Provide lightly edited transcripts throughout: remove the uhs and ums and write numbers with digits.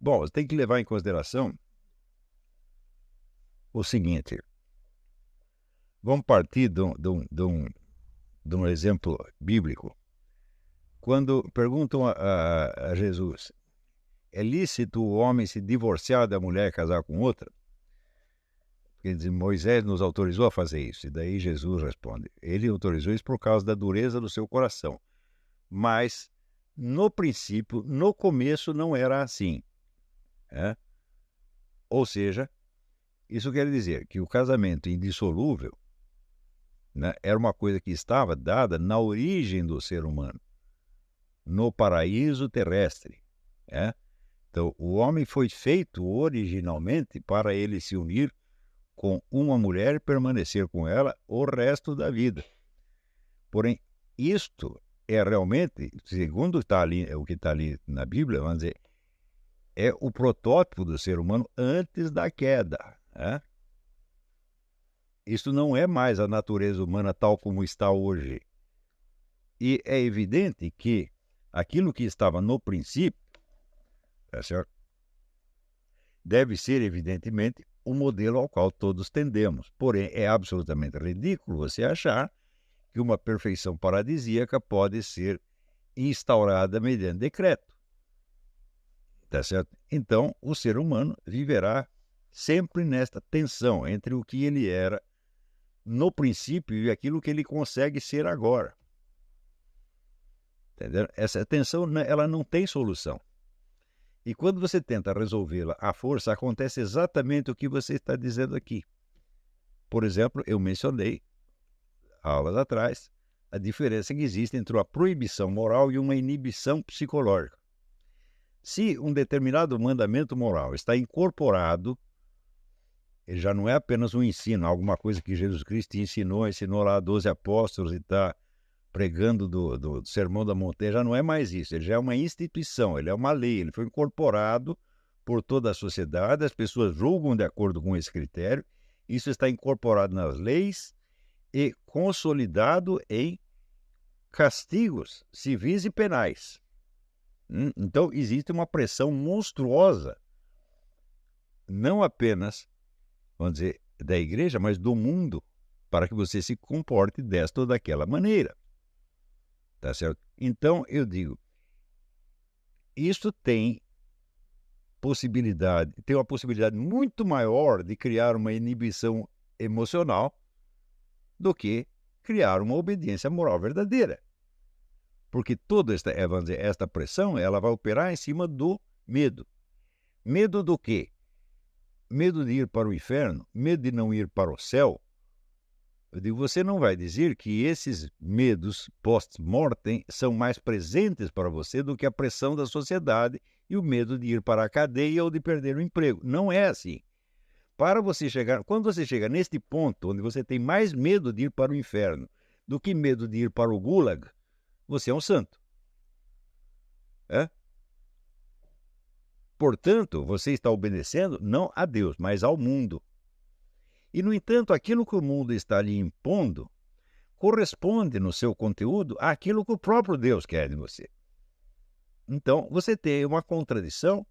Bom, você tem que levar em consideração o seguinte: vamos partir de um exemplo bíblico. Quando perguntam a Jesus, é lícito o homem se divorciar da mulher e casar com outra? Porque diz, Moisés nos autorizou a fazer isso. E daí Jesus responde, ele autorizou isso por causa da dureza do seu coração. Mas, no princípio, no começo, não era assim. Ou seja, isso quer dizer que o casamento indissolúvel, né, era uma coisa que estava dada na origem do ser humano, no paraíso terrestre. Então, o homem foi feito originalmente para ele se unir com uma mulher e permanecer com ela o resto da vida. Porém, isto é realmente, segundo está ali, o que está ali na Bíblia, vamos dizer, é o protótipo do ser humano antes da queda. Isso não é mais a natureza humana tal como está hoje. E é evidente que aquilo que estava no princípio, tá certo? Deve ser, evidentemente, o modelo ao qual todos tendemos. Porém, é absolutamente ridículo você achar que uma perfeição paradisíaca pode ser instaurada mediante decreto. Tá certo? Então, o ser humano viverá sempre nesta tensão entre o que ele era no princípio e aquilo que ele consegue ser agora. Entendeu? Essa tensão, ela não tem solução. E quando você tenta resolvê-la à força, acontece exatamente o que você está dizendo aqui. Por exemplo, eu mencionei, aulas atrás, a diferença que existe entre uma proibição moral e uma inibição psicológica. Se um determinado mandamento moral está incorporado, ele já não é apenas um ensino, alguma coisa que Jesus Cristo ensinou lá a 12 apóstolos e está pregando do Sermão da Montanha, já não é mais isso, ele já é uma instituição, ele é uma lei, ele foi incorporado por toda a sociedade, as pessoas julgam de acordo com esse critério, isso está incorporado nas leis e consolidado em castigos civis e penais. Então, existe uma pressão monstruosa, não apenas, vamos dizer, da igreja, mas do mundo, para que você se comporte desta ou daquela maneira. Tá certo? Então, eu digo, isso tem uma possibilidade muito maior de criar uma inibição emocional do que criar uma obediência moral verdadeira. Porque toda esta pressão, ela vai operar em cima do medo. Medo do quê? Medo de ir para o inferno, medo de não ir para o céu. Eu digo, você não vai dizer que esses medos post-mortem são mais presentes para você do que a pressão da sociedade e o medo de ir para a cadeia ou de perder o emprego. Não é assim. Quando você chega neste ponto, onde você tem mais medo de ir para o inferno do que medo de ir para o gulag, você é um santo. Portanto, você está obedecendo não a Deus, mas ao mundo. E, no entanto, aquilo que o mundo está lhe impondo corresponde no seu conteúdo àquilo que o próprio Deus quer de você. Então, você tem uma contradição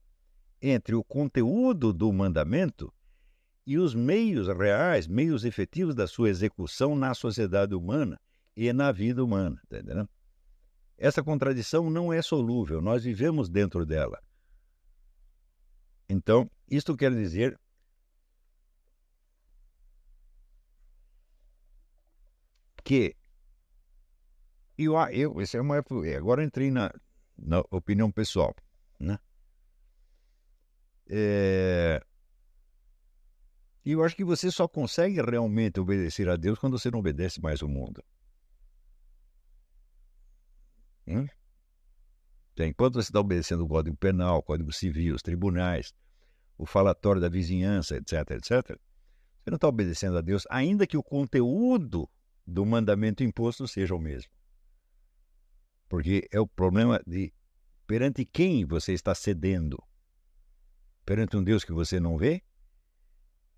entre o conteúdo do mandamento e os meios reais, meios efetivos da sua execução na sociedade humana e na vida humana. Tá entendendo? Essa contradição não é solúvel, nós vivemos dentro dela. Então, isto quer dizer que isso é agora entrei na opinião pessoal, né? Eu acho que você só consegue realmente obedecer a Deus quando você não obedece mais o mundo. Enquanto você está obedecendo o Código Penal, o Código Civil, os tribunais, o falatório da vizinhança, etc., etc., você não está obedecendo a Deus, ainda que o conteúdo do mandamento imposto seja o mesmo. Porque é o problema de perante quem você está cedendo. Perante um Deus que você não vê?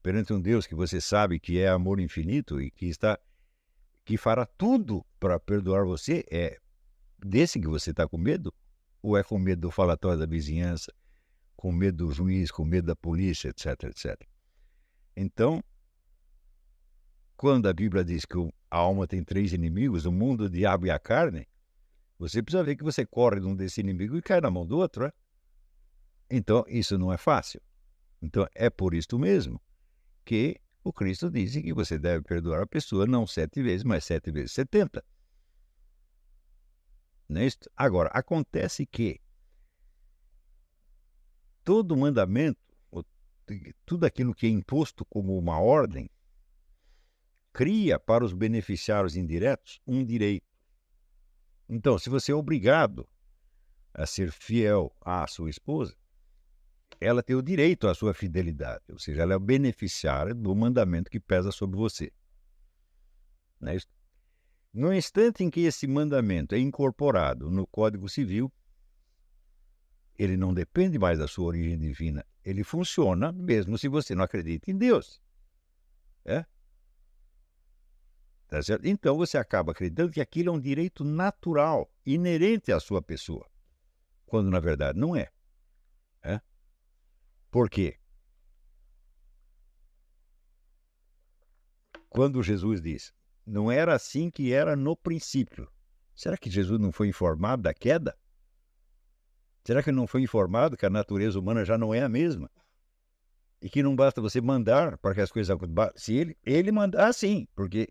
Perante um Deus que você sabe que é amor infinito e que fará tudo para perdoar você? É desse que você está com medo? Ou é com medo do falatório da vizinhança? com medo do juiz, com medo da polícia, etc, etc. Então, quando a Bíblia diz que a alma tem 3 inimigos, o mundo, o diabo e a carne, você precisa ver que você corre de um desses inimigos e cai na mão do outro, né? Então, isso não é fácil. Então, é por isso mesmo que o Cristo diz que você deve perdoar a pessoa não 7 vezes, mas 7 vezes 70. Não é isso? Agora, acontece que todo mandamento, tudo aquilo que é imposto como uma ordem, cria para os beneficiários indiretos um direito. Então, se você é obrigado a ser fiel à sua esposa, ela tem o direito à sua fidelidade, ou seja, ela é beneficiária do mandamento que pesa sobre você. Não é isso? No instante em que esse mandamento é incorporado no Código Civil, ele não depende mais da sua origem divina. Ele funciona mesmo se você não acredita em Deus. É? Tá certo? Então você acaba acreditando que aquilo é um direito natural, inerente à sua pessoa, quando na verdade não é. É? Por quê? Quando Jesus diz, não era assim que era no princípio. Será que Jesus não foi informado da queda? Será que não foi informado que a natureza humana já não é a mesma? E que não basta você mandar para que as coisas aconteçam. Se ele mandar, sim, porque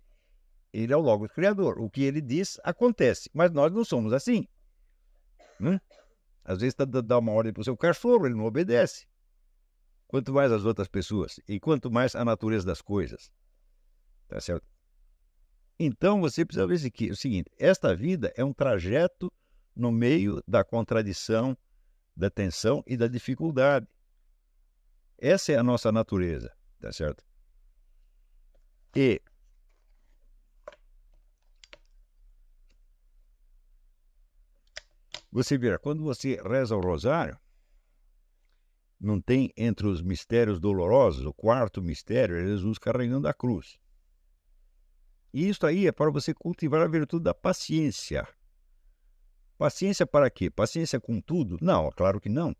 ele é o Logos Criador. O que ele diz, acontece. Mas nós não somos assim. Às vezes dá uma ordem para o seu cachorro, ele não obedece. Quanto mais as outras pessoas. E quanto mais a natureza das coisas. Tá certo? Então você precisa ver o seguinte, esta vida é um trajeto no meio da contradição, da tensão e da dificuldade. Essa é a nossa natureza, tá certo? E você verá, quando você reza o rosário, não tem entre os mistérios dolorosos, o quarto mistério é Jesus carregando a cruz. E isso aí é para você cultivar a virtude da paciência. Paciência para quê? Paciência com tudo? Não, claro que não.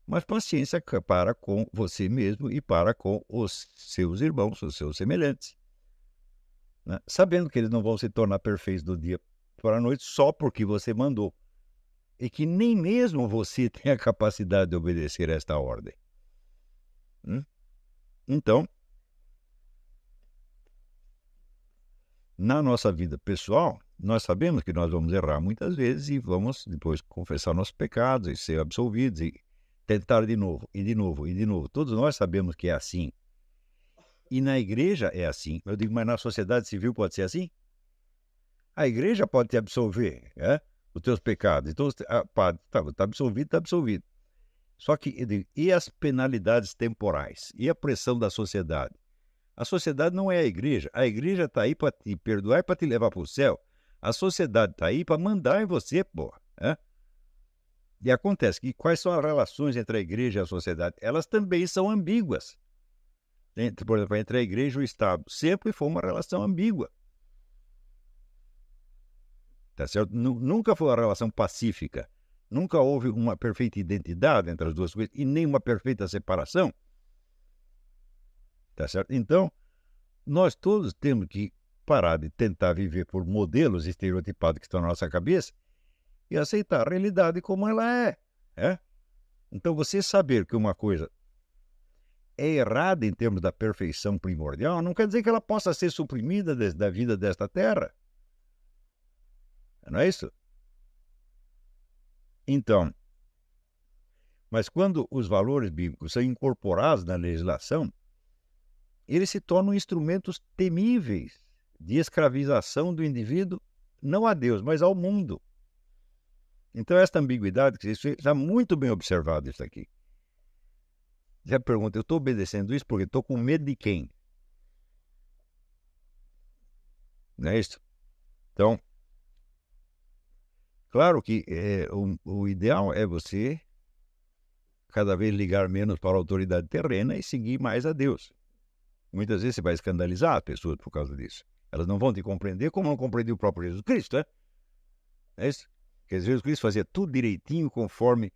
Mas paciência para com você mesmo e para com os seus irmãos, os seus semelhantes. Né? Sabendo que eles não vão se tornar perfeitos do dia para a noite só porque você mandou. E que nem mesmo você tem a capacidade de obedecer a esta ordem. Então, na nossa vida pessoal, nós sabemos que nós vamos errar muitas vezes e vamos depois confessar nossos pecados e ser absolvidos e tentar de novo, e de novo, e de novo. Todos nós sabemos que é assim. E na igreja é assim. Eu digo, mas na sociedade civil pode ser assim? A igreja pode te absolver, os teus pecados. Então, está absolvido, está absolvido. Só que, eu digo, e as penalidades temporais? E a pressão da sociedade? A sociedade não é a igreja. A igreja está aí para te perdoar e para te levar para o céu. A sociedade está aí para mandar em você, porra. E acontece que quais são as relações entre a igreja e a sociedade? Elas também são ambíguas. Por exemplo, entre a igreja e o Estado. Sempre foi uma relação ambígua. Tá certo? Nunca foi uma relação pacífica. Nunca houve uma perfeita identidade entre as duas coisas e nem uma perfeita separação. Tá certo? Então, nós todos temos que parar de tentar viver por modelos estereotipados que estão na nossa cabeça e aceitar a realidade como ela é. Então, você saber que uma coisa é errada em termos da perfeição primordial não quer dizer que ela possa ser suprimida da vida desta terra. Não é isso? Então, mas quando os valores bíblicos são incorporados na legislação, eles se tornam instrumentos temíveis de escravização do indivíduo, não a Deus, mas ao mundo. Então, esta ambiguidade, que isso está muito bem observado isso aqui. Já pergunta, eu estou obedecendo isso porque estou com medo de quem? Não é isso? Então, claro que o ideal é você cada vez ligar menos para a autoridade terrena e seguir mais a Deus. Muitas vezes você vai escandalizar as pessoas por causa disso. Elas não vão te compreender como não compreendeu o próprio Jesus Cristo, É isso? Porque Jesus Cristo fazia tudo direitinho conforme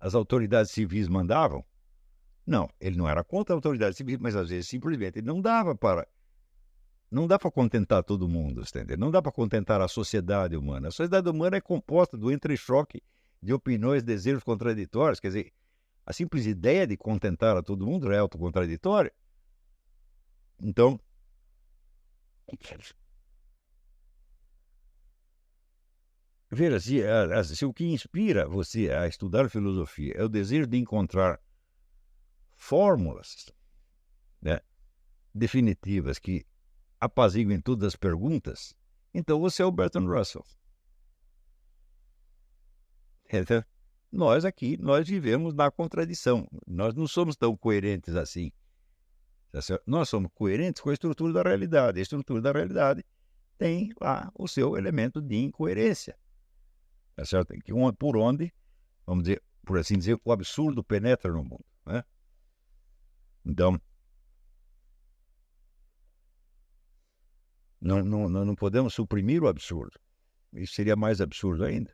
as autoridades civis mandavam? Não, ele não era contra a autoridade civil, mas às vezes simplesmente não dava para contentar todo mundo, entendeu? Não dá para contentar a sociedade humana. A sociedade humana é composta do entrechoque de opiniões, desejos contraditórios. Quer dizer, a simples ideia de contentar a todo mundo é autocontraditoria. Então, veja, se o que inspira você a estudar filosofia é o desejo de encontrar fórmulas, né, definitivas que apaziguem todas as perguntas, então você é o Bertrand Russell. Então, nós aqui, nós vivemos na contradição. Nós não somos tão coerentes assim. Nós somos coerentes com a estrutura da realidade. A estrutura da realidade tem lá o seu elemento de incoerência. Tá certo? Por onde, vamos dizer, por assim dizer, o absurdo penetra no mundo, né? Então, nós não podemos suprimir o absurdo. Isso seria mais absurdo ainda.